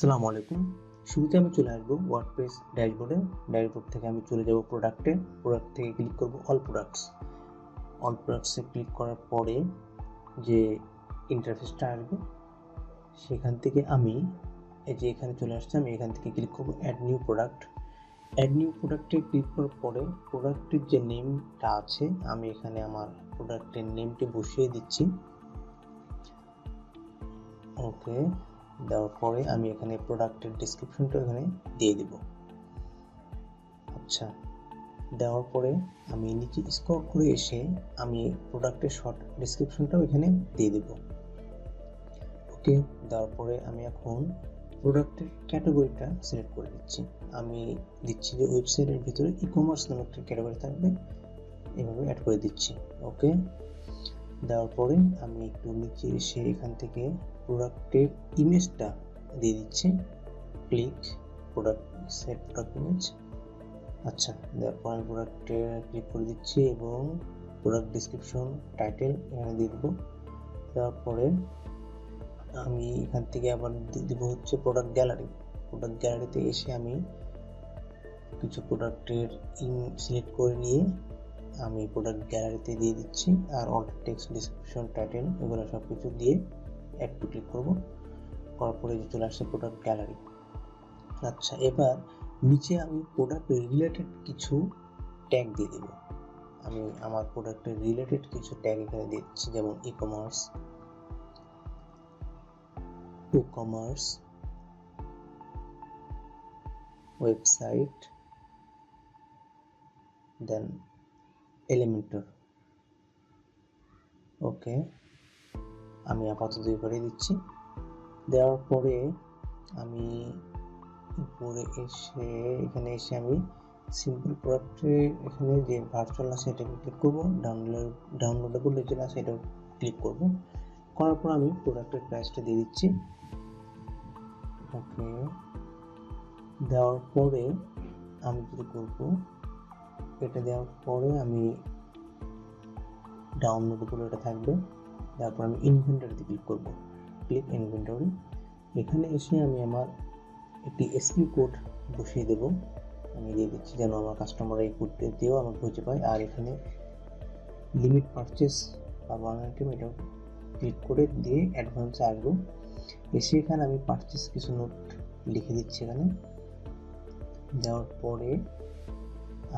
আসসালামু আলাইকুম। শুরুতে আমি চলে আসবো ওয়ার্ডপ্রেস ড্যাশবোর্ডে। ড্যাশবোর্ড থেকে আমি চলে যাব প্রোডাক্টে। প্রোডাক্ট থেকে ক্লিক করব অল প্রোডাক্টস। অল প্রোডাক্টসে ক্লিক করার পরে যে ইন্টারফেসটা আসবে সেখান থেকে আমি এই যে এখানে চলে আসছে, আমি এখান থেকে ক্লিক করব add new product. Add new প্রোডাক্টে ক্লিক করার পরে প্রোডাক্টের যে নেমটা আছে আমি এখানে আমার প্রোডাক্টের নেমটি বসিয়ে দিচ্ছি। ওকে, দেওয়ার পরে আমি এখানে প্রোডাক্টের ডেসক্রিপশনটা এখানে দিয়ে দেব। আচ্ছা, দেওয়ার পরে আমি নিচে স্ক্রল করে এসে আমি প্রোডাক্টের শর্ট ডেসক্রিপশনটাও এখানে দিয়ে দেব। ওকে, দেওয়ার পরে আমি এখন প্রোডাক্টের ক্যাটাগরিটা সিলেক্ট করে দিচ্ছি। আমি দিচ্ছি যে ওয়েবসাইটের ভিতরে ই কমার্স নামে একটা ক্যাটাগরি থাকবে, এভাবে অ্যাড করে দিচ্ছি। ওকে, দেওয়ার পরে আমি একটু নিচে এসে এখান থেকে প্রোডাক্টের ইমেজটা দিয়ে দিচ্ছি। Click product set product image. আচ্ছা, দেওয়ার পর আমি প্রোডাক্টে ক্লিক করে দিচ্ছি এবং প্রোডাক্ট ডিসক্রিপশন টাইটেল এখানে দিয়ে দেবো। দেওয়ার পরে আমি এখান থেকে আবার দিয়ে দেবো হচ্ছে প্রোডাক্ট গ্যালারি। প্রোডাক্ট গ্যালারিতে এসে আমি কিছু প্রোডাক্টের সিলেক্ট করে নিয়ে আমি প্রোডাক্ট গ্যালারিতে দিয়ে দিচ্ছি, আর অল্ট টেক্সট ডিসক্রিপশন টাইটেল এগুলো সব কিছু দিয়ে অ্যাড টু ক্লিক করবো। করার পরে যে চলে আসছে প্রোডাক্ট গ্যালারি। আচ্ছা, এবার নিচে আমি প্রোডাক্ট রিলেটেড কিছু ট্যাগ দিয়ে দেব। আমি আমার প্রোডাক্টের রিলেটেড কিছু ট্যাগ এখানে দিচ্ছি, যেমন ই কমার্স, ওয়েবসাইট, দেন এলিমেন্টর। ওকে, আমি আপাতত এবারে দিচ্ছি। দেওয়ার পরে আমি উপরে এসে এখানে এসে আমি সিম্পল প্রোডাক্টে এখানে যে ভার্চুয়াল আছে এটাকে ক্লিক করবো, ডাউনলোডেবল যেটা আছে এটা ক্লিক করব। করার পর আমি প্রোডাক্টের প্রাইসটা দিয়ে দিচ্ছি। ওকে, দেওয়ার পরে আমি যেটা করবো, এটা দেওয়ার পরে আমি ডাউনলোডেবল এটা থাকবে। তারপর আমি ইনভেন্টরিতে ক্লিক করব। Click inventory. এখানে এসে আমি আমার একটি এসকিউ কোড বসিয়ে দেব। আমি দিয়ে দিচ্ছি যেন আমার কাস্টমার এই কোডটা দিয়েও আমাকে খুঁজে পায়। আর এখানে লিমিট পারচেস বা ওয়ান আইটেম এটা ক্লিক করে দিয়ে অ্যাডভান্সে আসবো। এসে এখানে আমি পারচেস কিছু নোট লিখে দিচ্ছি এখানে। দেওয়ার পরে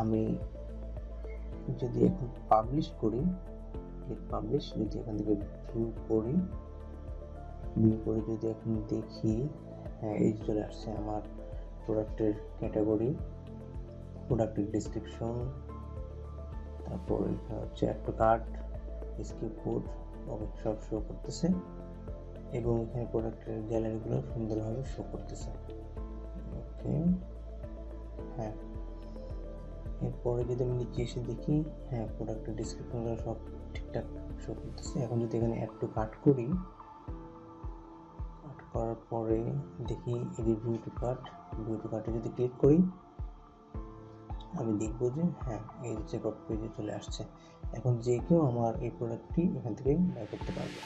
আমি যদি এখন পাবলিশ করি, পাবলিশ, যদি এখান থেকে ভিউ করি, ভিউ করে যদি এখন দেখি, হ্যাঁ এই চলে আসছে আমার প্রোডাক্টের ক্যাটাগরি, প্রোডাক্টের ডিসক্রিপশন, তারপর এখানে হচ্ছে add to cart, skip code, okay সব শো করতেছে এবং এখানে প্রোডাক্টের গ্যালারিগুলো সুন্দরভাবে শো করতেছে। ওকে, হ্যাঁ, এরপরে যদি আমি নিচে এসে দেখি, হ্যাঁ প্রোডাক্টের ডিসক্রিপশনগুলো সব ঠিকঠাক শো করতেছে। এখন যদি এখানে অ্যাড টু কার্ট করি, কাট করার পরে দেখি ভিউ টু কার্টে যদি ক্লিক করি, আমি দেখব যে হ্যাঁ এই চেকআউট পেজে চলে আসছে। এখন যে কেউ আমার এই প্রোডাক্টটি এখান থেকে বাই করতে পারবে।